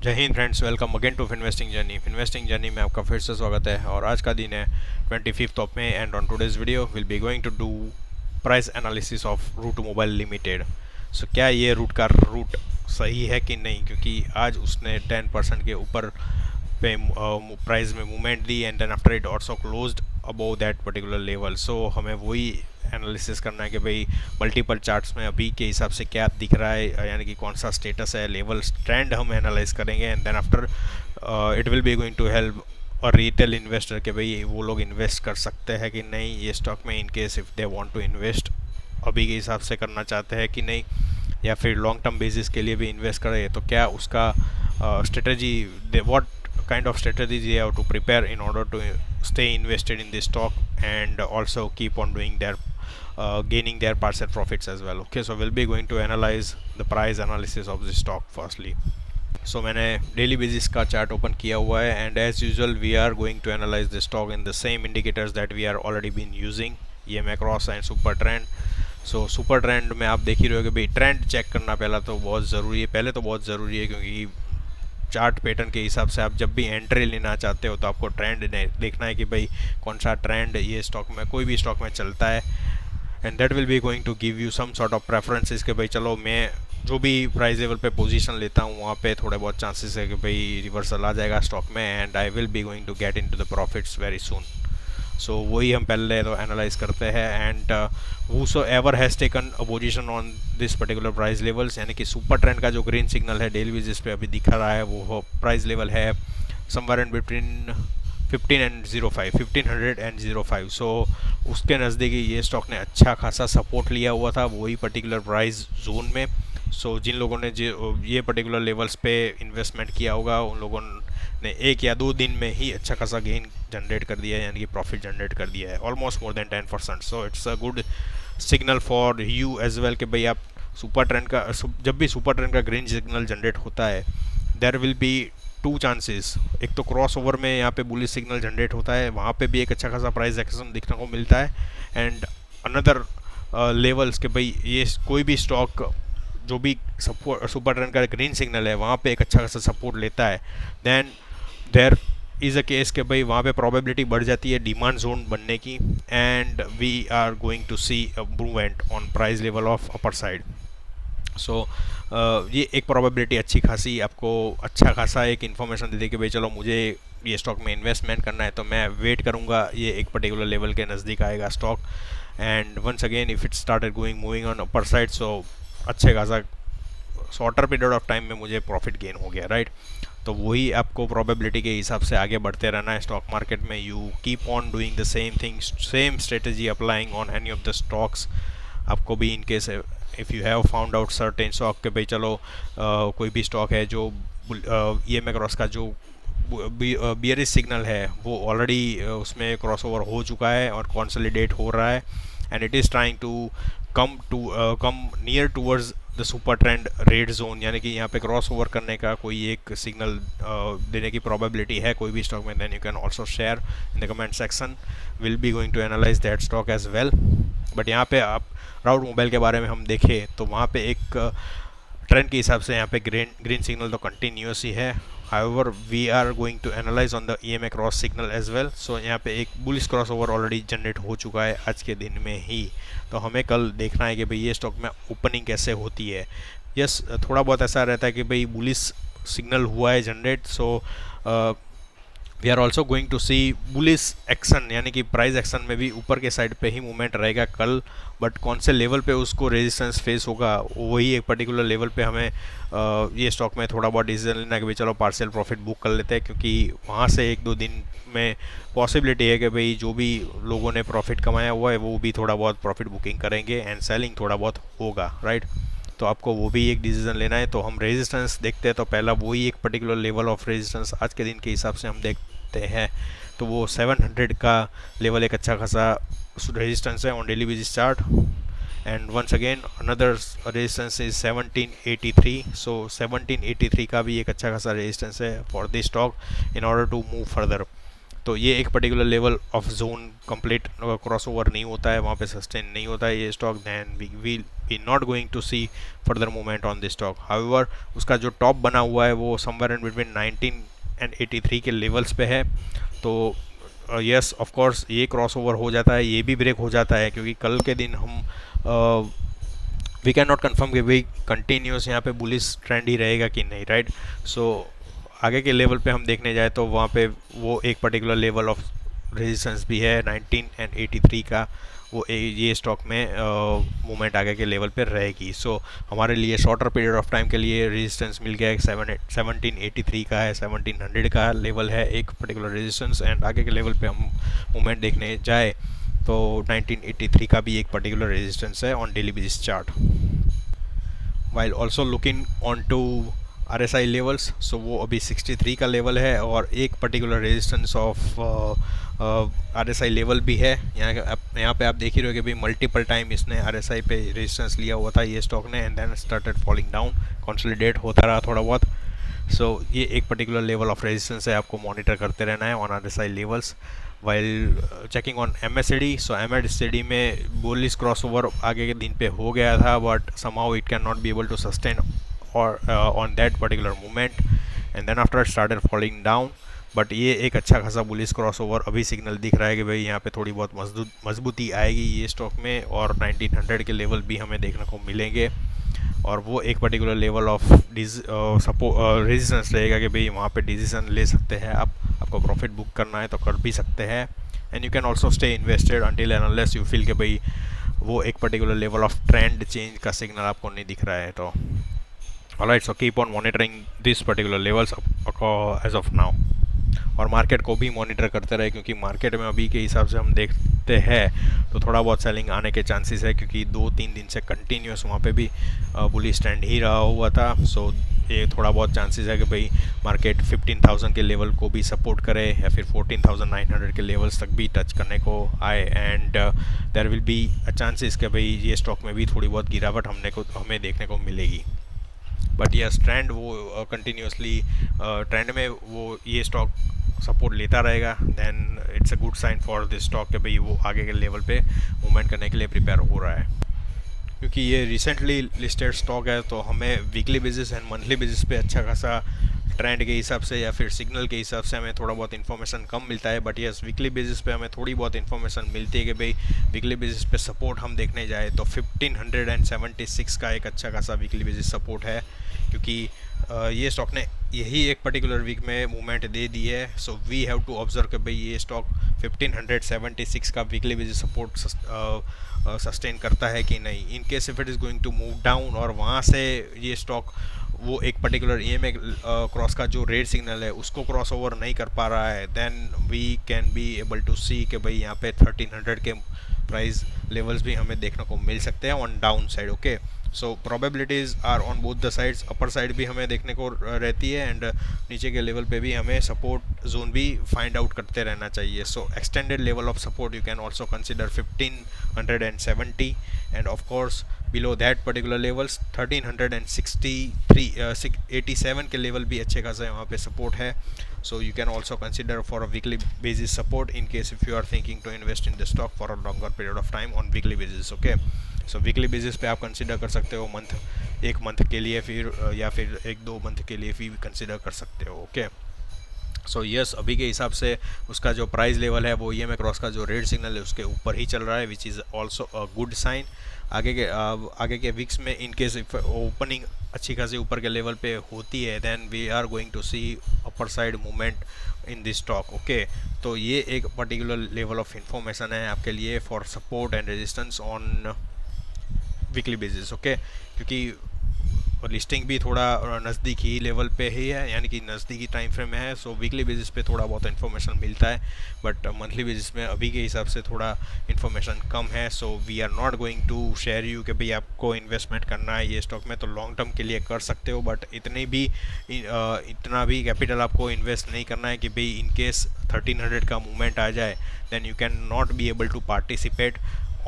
जय हिंद friends, welcome again to investing journey में आपका फिर से स्वागत है। और आज का दिन है 25th of May and on today's video will be going to do price analysis of Route Mobile Limited. सो क्या ये रूट सही है कि नहीं, क्योंकि आज उसने 10% के ऊपर पे प्राइस में मूवमेंट दी and then after it also closed above that particular level. So हमें वही एनालिसिस करना है कि भाई मल्टीपल चार्ट्स में अभी के हिसाब से क्या दिख रहा है, यानी कि कौन सा स्टेटस है, लेवल ट्रेंड हम एनालाइज करेंगे and then after it will be going to help और रिटेल इन्वेस्टर के भाई वो लोग इन्वेस्ट कर सकते हैं कि नहीं ये स्टॉक में, in case if they want to invest अभी के हिसाब से करना चाहते हैं कि नहीं, या फिर लॉन्ग टर्म बेसिस के लिए भी इन्वेस्ट करें तो क्या उसका strategy, what kind of strategies you have to prepare in order to stay invested in this stock and also keep on doing their gaining their partial profits as well. Okay, so we'll be going to analyze the price analysis of this stock firstly. So मैंने daily basis का chart open किया हुआ है and as usual we are going to analyse the stock in the same indicators that we are already been using, ये MA cross and super trend. So super trend में आप देख ही रहे हो कि भाई ट्रेंड चेक करना पहले तो बहुत ज़रूरी है, क्योंकि चार्ट पैटर्न के हिसाब से आप जब भी एंट्री लेना चाहते हो तो आपको ट्रेंड देखना है कि भाई कौन सा ट्रेंड ये स्टॉक में, कोई भी स्टॉक में चलता है and that will be going to give you some sort of preferences कि भाई चलो मैं जो भी प्राइस लेवल पे पोजीशन लेता हूँ वहाँ पे थोड़े बहुत चांसेस है कि भाई रिवर्सल आ जाएगा स्टॉक में and I will be going to get in to the profits very soon. So वही हम पहले तो एनालाइज करते हैं and whosoever has taken a position on this particular price levels, यानी कि सुपर ट्रेंड का जो ग्रीन सिग्नल है डेली बेसिस पे अभी दिखा रहा है वो प्राइस लेवल है somewhere in between 1500 and 05। So उसके नज़दीकी ये स्टॉक ने अच्छा खासा सपोर्ट लिया हुआ था वही पर्टिकुलर प्राइस जोन में। सो जिन लोगों ने जो ये पर्टिकुलर लेवल्स पे इन्वेस्टमेंट किया होगा उन लोगों ने 1 या 2 दिन में ही अच्छा खासा गेन जनरेट कर दिया है, यानी कि प्रॉफिट जनरेट कर दिया है almost more than 10%। So it's a good signal for you as well कि भाई आप सुपर ट्रेंड का, जब भी सुपर ट्रेंड का ग्रीन सिग्नल जनरेट होता है देयर विल बी 2 चांसेस। एक तो क्रॉस ओवर में यहाँ पे बुलिश सिग्नल जनरेट होता है, वहाँ पे भी एक अच्छा खासा प्राइस एक्शन दिखने को मिलता है एंड अनदर लेवल्स के भाई ये कोई भी स्टॉक जो भी सपोर्ट सुपर ट्रेंड का ग्रीन सिग्नल है वहाँ पे एक अच्छा खासा सपोर्ट लेता है, then there is a case के भाई वहाँ पे प्रोबेबिलिटी बढ़ जाती है डिमांड जोन बनने की and we are going to see a movement on price level of upper side. So ये एक प्रोबेबिलिटी अच्छी खासी आपको अच्छा खासा एक इन्फॉर्मेशन दे दी कि भाई चलो मुझे ये स्टॉक में इन्वेस्टमेंट करना है तो मैं वेट करूँगा ये एक पर्टिकुलर लेवल के नज़दीक आएगा stock and once again if it started going moving on upper side so अच्छे खासा शॉर्टर पीरियड ऑफ टाइम में मुझे प्रॉफिट गेन हो गया, राइट। तो वही आपको प्रोबेबिलिटी के हिसाब से आगे बढ़ते रहना है स्टॉक मार्केट में। You keep on doing the same thing, same strategy applying on any of the stocks. आपको भी इन case if you have found out certain stock के भाई चलो कोई भी स्टॉक है जो ये मैक्रॉस का जो बियरिश सिग्नल है वो ऑलरेडी उसमें क्रॉसओवर हो चुका है और कंसोलिडेट हो रहा है and it is trying to come near towards the super trend red zone, यानी कि यहाँ पे क्रॉस ओवर करने का कोई एक सिग्नल देने की प्रोबेबिलिटी है कोई भी स्टॉक में, then you can also share in the comment section. Will be going to analyse that stock as well. But यहाँ पे आप राउट मोबाइल के बारे में हम देखें तो वहाँ पे एक ट्रेंड के हिसाब से यहाँ पे ग्रीन सिग्नल तो कंटिन्यूस ही है, however we are going to analyse on the EMA cross signal as well. So यहाँ पे एक bullish cross over already generate हो चुका है आज के दिन में ही, तो हमें कल देखना है कि भाई ये स्टॉक में ओपनिंग कैसे होती है। यस, थोड़ा बहुत ऐसा रहता है कि भाई बुलिश सिग्नल हुआ है generate, so we are also going to see bullish action, यानी कि प्राइस एक्शन में भी ऊपर के साइड पे ही मूवमेंट रहेगा कल, बट कौन से लेवल पे उसको रेजिस्टेंस फेस होगा वही एक पर्टिकुलर लेवल पे हमें ये स्टॉक में थोड़ा बहुत डिसीजन लेना कि भाई चलो पार्शियल प्रॉफिट बुक कर लेते हैं, क्योंकि वहाँ से 1-2 दिन में पॉसिबिलिटी है कि भाई जो भी लोगों ने प्रॉफिट कमाया हुआ है वो भी थोड़ा बहुत प्रॉफिट बुकिंग करेंगे एंड सेलिंग थोड़ा बहुत होगा, राइट। तो आपको वो भी एक डिसीजन लेना है। तो हम रेजिस्टेंस देखते हैं तो पहला वही एक पर्टिकुलर लेवल ऑफ रेजिस्टेंस आज के दिन के हिसाब से हम देखते हैं तो वो 700 का लेवल एक अच्छा खासा रेजिस्टेंस है on daily basis chart and once again another resistance is 1783। So 1783 का भी एक अच्छा खासा रेजिस्टेंस है for this stock in order to move further. तो ये एक particular level of zone complete cross over नहीं होता है, वहाँ पे सस्टेन नहीं होता है ये stock, then we will be not going to see further movement on this stock. However उसका जो टॉप बना हुआ है वो समवेयर इन बिटवीन 19 एंड 83 के लेवल्स पे है। तो यस ऑफ कोर्स ये क्रॉस ओवर हो जाता है, ये भी ब्रेक हो जाता है, क्योंकि कल के दिन हम वी कैन नॉट कन्फर्म कि भाई कंटिन्यूस यहाँ पे बुलिश ट्रेंड ही रहेगा कि नहीं, राइट। सो आगे के लेवल पे हम देखने जाए तो वहाँ पे वो एक पर्टिकुलर लेवल ऑफ रेजिस्टेंस भी है 19 एंड 83 का, वो ये स्टॉक में मूवमेंट आगे के लेवल पे रहेगी। सो हमारे लिए शॉर्टर पीरियड ऑफ टाइम के लिए रेजिस्टेंस मिल गया है 1783 का है, 1700 का लेवल है एक पर्टिकुलर रेजिस्टेंस, एंड आगे के लेवल पे हम मूवमेंट देखने जाए तो 1983 का भी एक पर्टिकुलर रेजिस्टेंस है on daily basis chart. While also looking on to RSI levels, so वो अभी 63 का लेवल है और एक particular resistance of RSI level भी है। यहाँ पे आप देख ही रहे हो कि भाई मल्टीपल टाइम इसने RSI पे रेजिस्टेंस लिया हुआ था ये स्टॉक ने, and then started falling down, consolidate होता रहा थोड़ा बहुत। सो ये एक पर्टिकुलर लेवल ऑफ रेजिस्टेंस है, आपको मॉनिटर करते रहना है on RSI levels. While checking on MACD, so MACD में बुलिश क्रॉस ओवर आगे के दिन पे हो गया था, but somehow it can not be able to sustain or on that particular movement, and then after it started falling down, but ये एक अच्छा खासा बुलिश क्रॉस ओवर अभी सिग्नल दिख रहा है कि भाई यहाँ पे थोड़ी बहुत मजबूती आएगी ये स्टॉक में, और 1900 के लेवल भी हमें देखने को मिलेंगे, और वो एक पर्टिकुलर लेवल ऑफ रेजिस्टेंस रहेगा कि भाई वहाँ पे डिसीजन ले सकते हैं आप, आपको प्रॉफिट बुक करना है तो कर भी सकते हैं, and you can also stay invested until and unless you feel कि भाई वो एक particular level of trend change का सिग्नल आपको नहीं दिख रहा है। तो alright, so keep on monitoring this particular levels as of now, और मार्केट को भी मॉनिटर करते रहे, क्योंकि मार्केट में अभी के हिसाब से हम देखते हैं तो थोड़ा बहुत सेलिंग आने के चांसेस है, क्योंकि 2-3 दिन से कंटिन्यूस वहाँ पे भी बुलिश ट्रेंड ही रहा हुआ था। सो ये थोड़ा बहुत चांसेस है कि भाई मार्केट 15,000 के लेवल को भी सपोर्ट करे या फिर 14,900 के लेवल्स तक भी टच करने को आए, and there will be a chances कि भाई ये स्टॉक में भी थोड़ी बहुत गिरावट हमें देखने को मिलेगी। बट यस ट्रेंड वो कंटिन्यूसली ट्रेंड में वो ये स्टॉक सपोर्ट लेता रहेगा, then it's a good sign for this stock कि भाई वो आगे के लेवल पे मूवमेंट करने के लिए प्रिपेयर हो रहा है। क्योंकि ये रिसेंटली लिस्टेड स्टॉक है तो हमें weekly basis and monthly basis पे अच्छा खासा ट्रेंड के हिसाब से या फिर सिग्नल के हिसाब से हमें थोड़ा बहुत इन्फॉर्मेशन कम मिलता है, बट यस वीकली बेसिस पे हमें थोड़ी बहुत इन्फॉर्मेशन मिलती है कि भाई वीकली बेसिस पे सपोर्ट हम देखने जाए तो 1576 का एक अच्छा खासा वीकली बेसिस सपोर्ट है, क्योंकि ये स्टॉक ने यही एक पर्टिकुलर वीक में मूवमेंट दे दी है। So we have to observe कि भाई ये स्टॉक 1576 का वीकली बेसिस सपोर्ट सस्टेन करता है कि नहीं। In case if it is going to move down और वहाँ से ये स्टॉक वो एक पर्टिकुलर EMA क्रॉस का जो रेड सिग्नल है उसको क्रॉस ओवर नहीं कर पा रहा है, then we can be able to see कि भाई यहाँ पे 1300 के प्राइस लेवल्स भी हमें देखने को मिल सकते हैं on down side. Okay, so probabilities are on both the sides, upper side भी हमें देखने को रहती है एंड नीचे के लेवल पे भी हमें सपोर्ट जोन भी फाइंड आउट करते रहना चाहिए। So extended level of support you can also consider 1570 and of course below that particular levels 1387 के लेवल भी अच्छे खासा वहाँ पे सपोर्ट है। So you can also consider for a weekly basis support in case if you are thinking to invest in the stock for a longer period of time on weekly basis. Okay, so weekly basis पे आप consider कर सकते हो एक month के लिए फिर या फिर 1-2 मंथ के लिए भी कंसिडर कर सकते हो। ओके, सो यस अभी के हिसाब से उसका जो प्राइस लेवल है वो EMA क्रॉस का जो रेड सिग्नल है उसके ऊपर ही चल रहा है, which is also a good sign. आगे के वीक्स में इन केस ओपनिंग अच्छी खासी ऊपर के लेवल पे होती है then we are going to see upper side movement in this stock. Okay, तो ये एक पर्टिकुलर लेवल ऑफ इंफॉर्मेशन है आपके लिए for support and resistance on weekly basis. Okay, क्योंकि लिस्टिंग भी थोड़ा नज़दीकी लेवल पे ही है, यानी कि नज़दीकी टाइम फ्रेम में है। सो वीकली बेसिस पे थोड़ा बहुत इन्फॉर्मेशन मिलता है, बट मंथली बेसिस में अभी के हिसाब से थोड़ा इन्फॉर्मेशन कम है। So we are not going to share you कि भाई आपको इन्वेस्टमेंट करना है ये स्टॉक में तो लॉन्ग टर्म के लिए कर सकते हो, बट इतना भी कैपिटल आपको इन्वेस्ट नहीं करना है कि भाई इन केस 1300 का मूवमेंट आ जाए then you can not be able to participate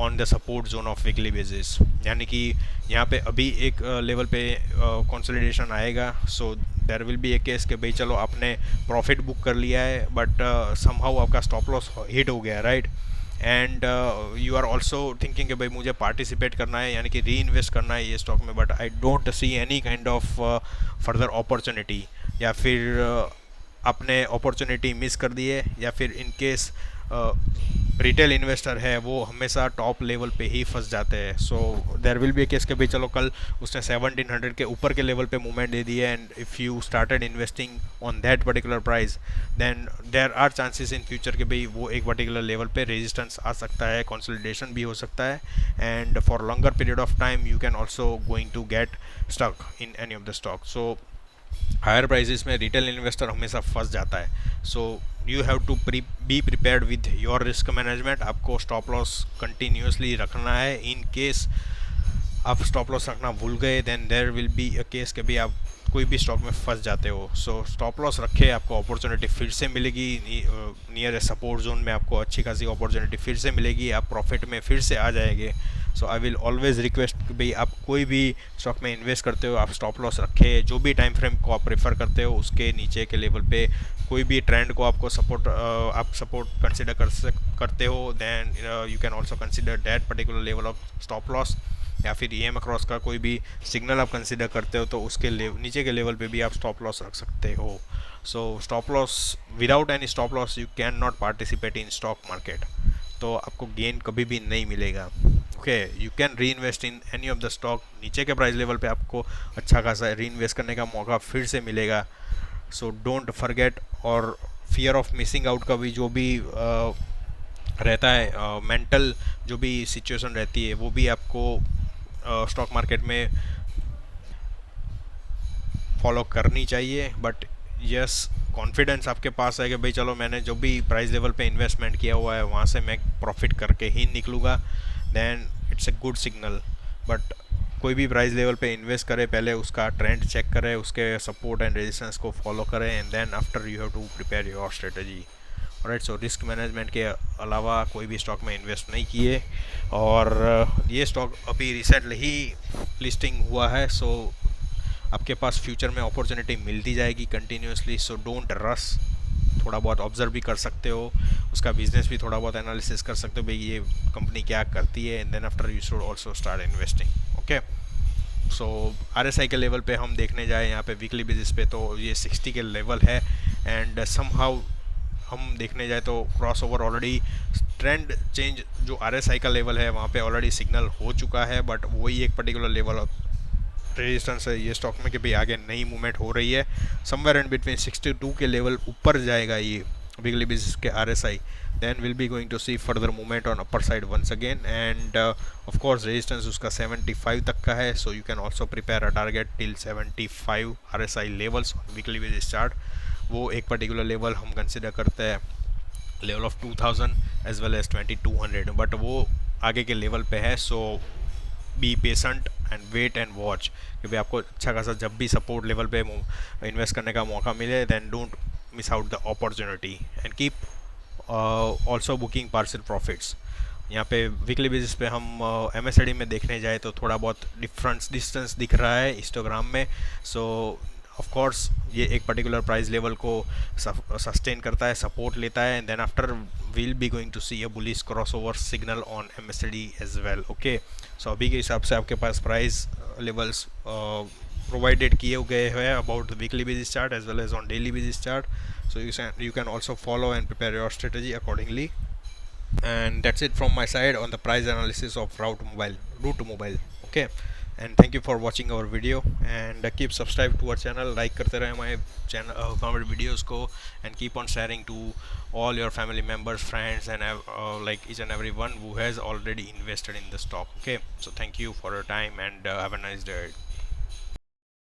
on the support zone of weekly basis, यानी कि यहाँ पे अभी एक लेवल पे कंसोलिडेशन आएगा. So there will be a case कि भाई चलो आपने प्रॉफिट बुक कर लिया है बट समहाउ आपका स्टॉप लॉस हिट हो गया, right. And you are also thinking कि भाई मुझे पार्टिसिपेट करना है, यानी कि री इन्वेस्ट करना है ये स्टॉक में, but I don't see any kind of further opportunity, या फिर आपने अपॉर्चुनिटी मिस कर दी है, या फिर इन केस रिटेल इन्वेस्टर है वो हमेशा टॉप लेवल पे ही फंस जाते हैं. So there will be a case के भाई चलो कल उसने 1700 के ऊपर के लेवल पे मूवमेंट दे दी है, and if you started investing on that particular price, then there are chances in future के भाई वो एक पर्टिकुलर लेवल पे रेजिस्टेंस आ सकता है, कंसोलिडेशन भी हो सकता है, and for longer period of time you can also going to get stuck in any of the stock. So higher prices में रिटेल इन्वेस्टर हमेशा फंस जाता है. So you have to be prepared with your risk management. आपको stop loss continuously रखना है. In case आप stop loss रखना भूल गए then there will be a case कि भाई आप कोई भी स्टॉक में फंस जाते हो. सो स्टॉप लॉस रखे, आपको अपॉर्चुनिटी फिर से मिलेगी, नियर ए सपोर्ट जोन में आपको अच्छी खासी अपॉर्चुनिटी फिर से मिलेगी, आप प्रॉफिट में फिर से आ जाएंगे. सो आई विल ऑलवेज़ रिक्वेस्ट कि भाई आप कोई भी स्टॉक में इन्वेस्ट करते हो आप स्टॉप लॉस रखे. जो भी टाइम फ्रेम को आप प्रेफर करते हो उसके नीचे के लेवल पे कोई भी ट्रेंड को आपको आप सपोर्ट कंसिडर करते हो, then you can also consider that particular level of stop loss, या फिर EM अक्रॉस का कोई भी सिग्नल आप कंसिडर करते हो तो उसके नीचे के लेवल पे भी आप स्टॉप लॉस रख सकते हो. So stop loss, without any stop loss you can not participate in stock market. तो आपको गेन कभी भी नहीं मिलेगा. ओके, यू कैन री invest in any of the stock. नीचे के प्राइस लेवल पे आपको अच्छा खासा री इन्वेस्ट करने का मौका फिर से मिलेगा. So don't forget. और फियर ऑफ मिसिंग आउट का भी जो भी रहता है, मेंटल जो भी सिचुएशन रहती है वो भी आपको स्टॉक मार्केट में फॉलो करनी चाहिए. बट यस, कॉन्फिडेंस आपके पास है कि भाई चलो मैंने जो भी प्राइस लेवल पे इन्वेस्टमेंट किया हुआ है वहाँ से मैं प्रॉफिट करके ही निकलूँगा, then it's a good signal. But कोई भी प्राइस लेवल पे इन्वेस्ट करे पहले उसका ट्रेंड चेक करें, उसके सपोर्ट एंड रेजिस्टेंस को फॉलो करें, and then after you have to prepare your strategy. Right. So risk management के अलावा कोई भी स्टॉक में इन्वेस्ट नहीं किए. और ये स्टॉक अभी रिसेंटली ही लिस्टिंग हुआ है. सो आपके पास फ्यूचर में अपॉर्चुनिटी मिलती जाएगी कंटिन्यूसली. So don't rush. थोड़ा बहुत ऑब्जर्व भी कर सकते हो, उसका बिजनेस भी थोड़ा बहुत एनालिसिस कर सकते हो भाई ये कंपनी क्या करती है, and then after you should also start investing. Okay. So RSI के लेवल पे हम देखने जाए यहाँ पे वीकली बेसिस पे तो ये 60 के लेवल है, एंड समहाउ हम देखने जाए तो cross over already trend change जो RSI का लेवल है वहाँ पे ऑलरेडी सिग्नल हो चुका है. बट वही एक पर्टिकुलर लेवल ऑफ रेजिस्टेंस है ये स्टॉक में कि भाई आगे नई मूवमेंट हो रही है. समवेयर इन बिटवीन 62 के लेवल ऊपर जाएगा ये वीकली बेसिस के RSI, then we'll be going to see further movement on upper side once again, and of course resistance उसका 75 तक का है. so you can also prepare a target till 75 RSI levels on weekly basis chart. वो एक particular level हम consider करते हैं level of 2000 as well as 2200, but वो आगे के लेवल पे है. So be patient and wait and watch कि भाई आपको अच्छा खासा जब भी सपोर्ट लेवल पे इन्वेस्ट करने का मौका मिले then don't miss out the opportunity and keep also booking partial profits. यहाँ पे वीकली बेसिस पे हम MACD में देखने जाए तो थोड़ा बहुत डिस्टेंस दिख रहा है हिस्टोग्राम में. सो ऑफ कोर्स ये एक पर्टिकुलर प्राइस लेवल को सस्टेन करता है, सपोर्ट लेता है, and then after we'll be going to see a bullish cross over signal on MACD as well. Okay. So अभी के हिसाब से आपके पास प्राइस लेवल्स प्रोवाइडेड किए गए हैं about the weekly basis chart as well as on daily basis chart. So you can also follow and prepare your strategy accordingly. And that's it from my side on the price analysis of Route Mobile. Okay. And thank you for watching our video, and keep subscribe to our channel, like करते रहे हमारे channel हमारे videos को, and keep on sharing to all your family members, friends, and like each and everyone who has already invested in the stock. Okay. So thank you for your time, and have a nice day.